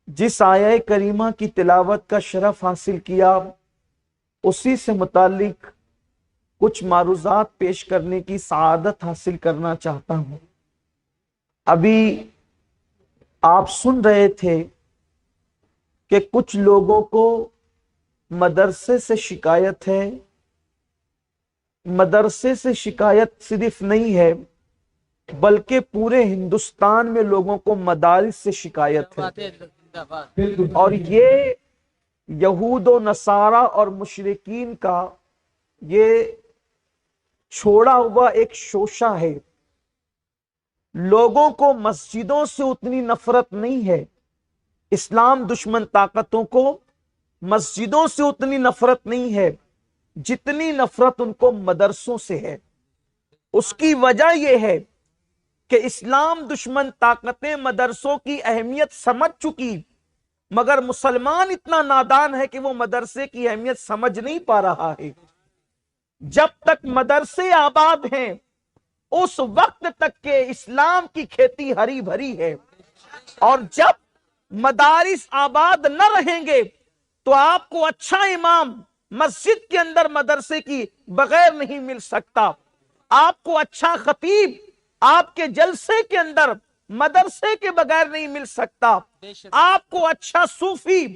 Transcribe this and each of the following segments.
जिस आया करीमा की तिलावत का शरफ हासिल किया, उसी से मुतालिक कुछ मारूजात पेश करने की सआदत हासिल करना चाहता हूं। अभी आप सुन रहे थे कि कुछ लोगों को मदरसे से शिकायत है। मदरसे से शिकायत सिर्फ नहीं है, बल्कि पूरे हिंदुस्तान में लोगों को मदारिस से शिकायत है। और ये यहूद और नसारा और मुशरिकीन का ये छोड़ा हुआ एक शोशा है। लोगों को मस्जिदों से उतनी नफरत नहीं है, इस्लाम दुश्मन ताकतों को मस्जिदों से उतनी नफरत नहीं है जितनी नफरत उनको मदरसों से है। उसकी वजह यह है कि इस्लाम दुश्मन ताकतें मदरसों की अहमियत समझ चुकी, मगर मुसलमान इतना नादान है कि वो मदरसे की अहमियत समझ नहीं पा रहा है। जब तक मदरसे आबाद हैं, उस वक्त तक के इस्लाम की खेती हरी भरी है, और जब मदारिस आबाद न रहेंगे तो आपको अच्छा इमाम मस्जिद के अंदर मदरसे की बगैर नहीं मिल सकता। आपको अच्छा खतीब आपके जलसे के अंदर मदरसे के बगैर नहीं मिल सकता। आपको अच्छा सूफी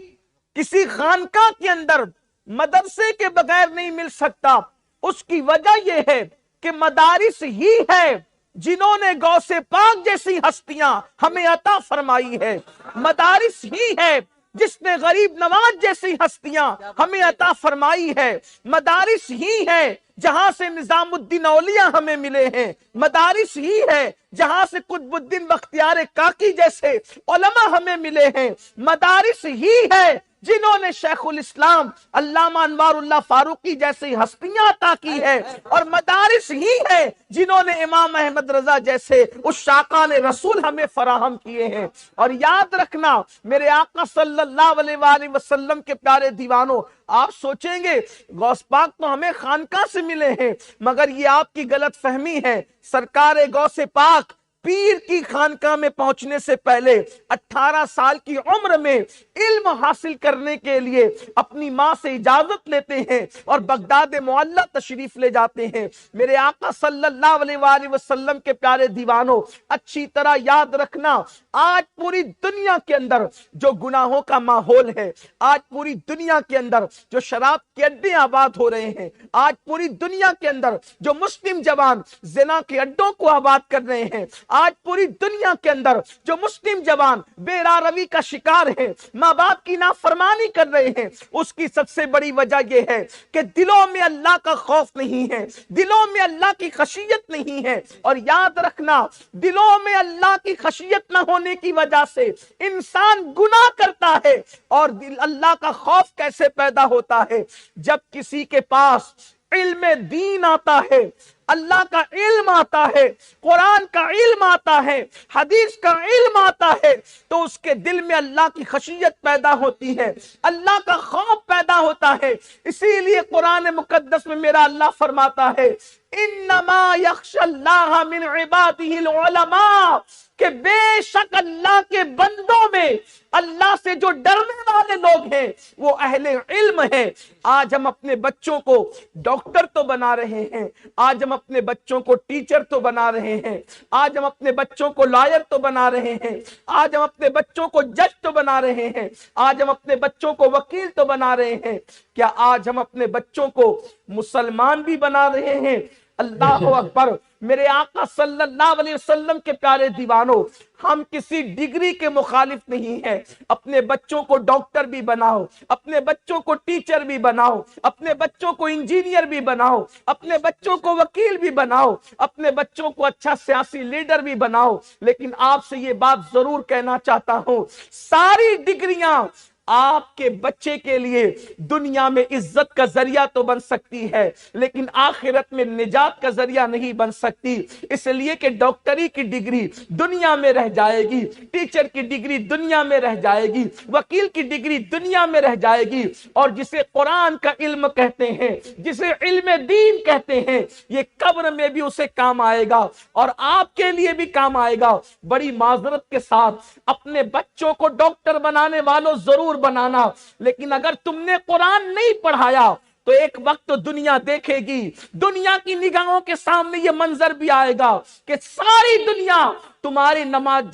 किसी खानका के अंदर मदरसे के बगैर नहीं मिल सकता। उसकी वजह यह है कि मदारिस ही है जिन्होंने गौसे पाक जैसी हस्तियां हमें अता फरमाई है। मदारिस ही है जिसने गरीब नवाज जैसी हस्तियां हमें अता फरमाई है। मदारिस ही है जहां से निजामुद्दीन औलिया हमें मिले हैं। मदारिस ही है जहां से कुतुबुद्दीन बख्तियार काकी जैसे उलमा हमें मिले हैं। मदारिस ही है जिन्होंने शेखुल इस्लाम अल्लामा अनवारुल्लाह फारूकी जैसी हस्तियां अता की है, और मदारिस ही है जिन्होंने इमाम अहमद रजा जैसे उस शाकान रसूल हमें फराहम किए हैं। और याद रखना मेरे आका सल्लल्लाहु अलैहि वसल्लम के प्यारे दीवानों, आप सोचेंगे गौस पाक तो हमें खानका से मिले हैं, मगर ये आपकी गलत फहमी है। सरकार गौसे पाक पीर की खानका में पहुंचने से पहले 18 साल की उम्र में इल्म हासिल करने के लिए अपनी मां से इजाजत लेते हैं और बगदाद मुअल्ला तशरीफ ले जाते हैं। मेरे आका सल्लल्लाहु अलैहि वसल्लम के प्यारे दीवानों, अच्छी तरह याद रखना, आज पूरी दुनिया के अंदर जो गुनाहों का माहौल है, आज पूरी दुनिया के अंदर जो शराब के अड्डे आबाद हो रहे हैं, आज पूरी दुनिया के अंदर जो मुस्लिम जवान जिना के अड्डों को आबाद कर रहे हैं, आज पूरी दुनिया के अंदर जो मुस्लिम जवान बेरारवी का शिकार है, माँ बाप की नाफरमानी कर रहे हैं, उसकी सबसे बड़ी वजह यह है कि दिलों में अल्लाह का खौफ नहीं है, दिलों में अल्लाह की खशियत नहीं है। और याद रखना, दिलों में अल्लाह की खशियत न होने की वजह से इंसान गुनाह करता है। और अल्लाह का खौफ कैसे पैदा होता है? जब किसी के पास इल्म दीन आता है, अल्लाह का इल्म आता है, कुरान का इल्म आता है, हदीस का इल्म आता है, तो उसके दिल में अल्लाह की खशियत पैदा होती है, अल्लाह का खौफ पैदा होता है। इसीलिए कुरान मुकद्दस में मेरा अल्लाह फरमाता है, इन्नमा यख्शल्लाह मिन इबादिहिल उलमा, कि बेशक अल्लाह के बंदों में अल्लाह से जो डरने वाले लोग हैं वो अहले इल्म हैं। आज हम अपने बच्चों को डॉक्टर तो बना रहे हैं, आज हम अपने बच्चों को टीचर तो बना रहे हैं, आज हम अपने बच्चों को लॉयर तो बना रहे हैं, आज हम अपने बच्चों को जज तो बना रहे हैं, आज हम अपने बच्चों को वकील तो बना रहे हैं। क्या आज हम अपने बच्चों को मुसलमान भी बना रहे हैं? अल्लाह अकबर। मेरे आका सल्लल्लाहु अलैहि वसल्लम के प्यारे दीवानों, हम किसी डिग्री के मुखालिफ नहीं है। अपने बच्चों को डॉक्टर भी बनाओ, अपने बच्चों को टीचर भी बनाओ, अपने बच्चों को इंजीनियर भी बनाओ, अपने बच्चों को वकील भी बनाओ, अपने बच्चों को अच्छा सियासी लीडर भी बनाओ। लेकिन आपसे ये बात जरूर कहना चाहता हूं, सारी डिग्रियां آپ کے بچے کے لیے دنیا میں عزت کا ذریعہ تو بن سکتی ہے لیکن آخرت میں نجات کا ذریعہ نہیں بن سکتی، اس لیے کہ ڈاکٹری کی ڈگری دنیا میں رہ جائے گی، ٹیچر کی ڈگری دنیا میں رہ جائے گی، وکیل کی ڈگری دنیا میں رہ جائے گی، اور جسے قرآن کا علم کہتے ہیں، جسے علم دین کہتے ہیں، یہ قبر میں بھی اسے کام آئے گا اور آپ کے لیے بھی کام آئے گا۔ بڑی معذرت کے ساتھ اپنے بچوں کو ڈاکٹر بنانے والوں ضرور بنانا، لیکن اگر تم نے قرآن نہیں پڑھایا تو ایک وقت دنیا دیکھے گی، دنیا کی نگاہوں کے سامنے یہ منظر بھی آئے گا کہ ساری دنیا تمہاری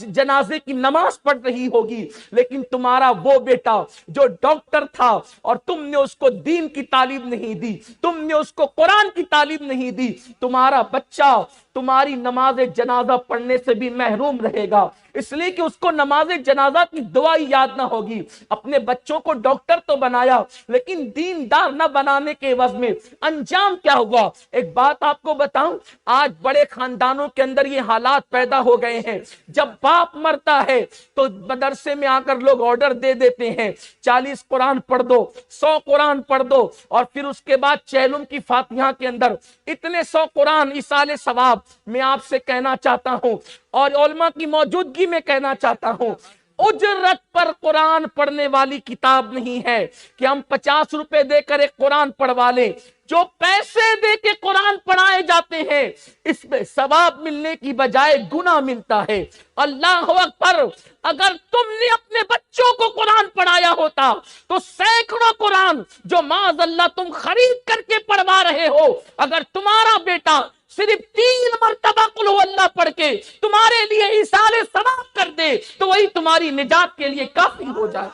جنازے کی نماز پڑھ رہی ہوگی، لیکن تمہارا وہ بیٹا جو ڈاکٹر تھا اور تم نے اس کو دین کی تعلیم نہیں دی، تم نے اس کو قرآن کی تعلیم نہیں دی، تمہارا بچہ تمہاری نماز جنازہ پڑھنے سے بھی محروم رہے گا، اس لیے کہ اس کو نماز جنازہ کی دعا یاد نہ ہوگی۔ اپنے بچوں کو ڈاکٹر تو بنایا لیکن دیندار نہ بنانے کے عوض میں انجام کیا ہوا؟ ایک بات آپ کو بتاؤں، آج بڑے خاندانوں کے اندر یہ حالات پیدا ہو گئے ہیں، جب باپ مرتا ہے تو مدرسے میں آ کر لوگ آرڈر دے دیتے ہیں 40 قرآن پڑھ دو، 100 قرآن پڑھ دو، اور پھر اس کے بعد چہلم کی فاتحہ کے اندر اتنے 100 قرآن ایصال ثواب۔ میں آپ سے کہنا چاہتا ہوں اور علماء کی موجودگی میں کہنا چاہتا ہوں، اجرت پر قرآن پڑھنے والی کتاب نہیں ہے کہ ہم 50 روپے دے کر ایک قرآن پڑھوا لیں۔ جو پیسے دے کے قرآن پڑھائے جاتے ہیں اس میں ثواب ملنے کی بجائے گناہ ملتا ہے۔ اللہ اکبر! اگر تم نے اپنے بچوں کو قرآن پڑھایا ہوتا تو سینکڑوں قرآن جو معاذ اللہ تم خرید کر کے پڑھوا رہے ہو، اگر تمہارا بیٹا صرف 3 مرتبہ قل ہو اللہ پڑھ کے تمہارے لیے ایصال ثواب کر دے تو وہی تمہاری نجات کے لیے کافی ہو جائے۔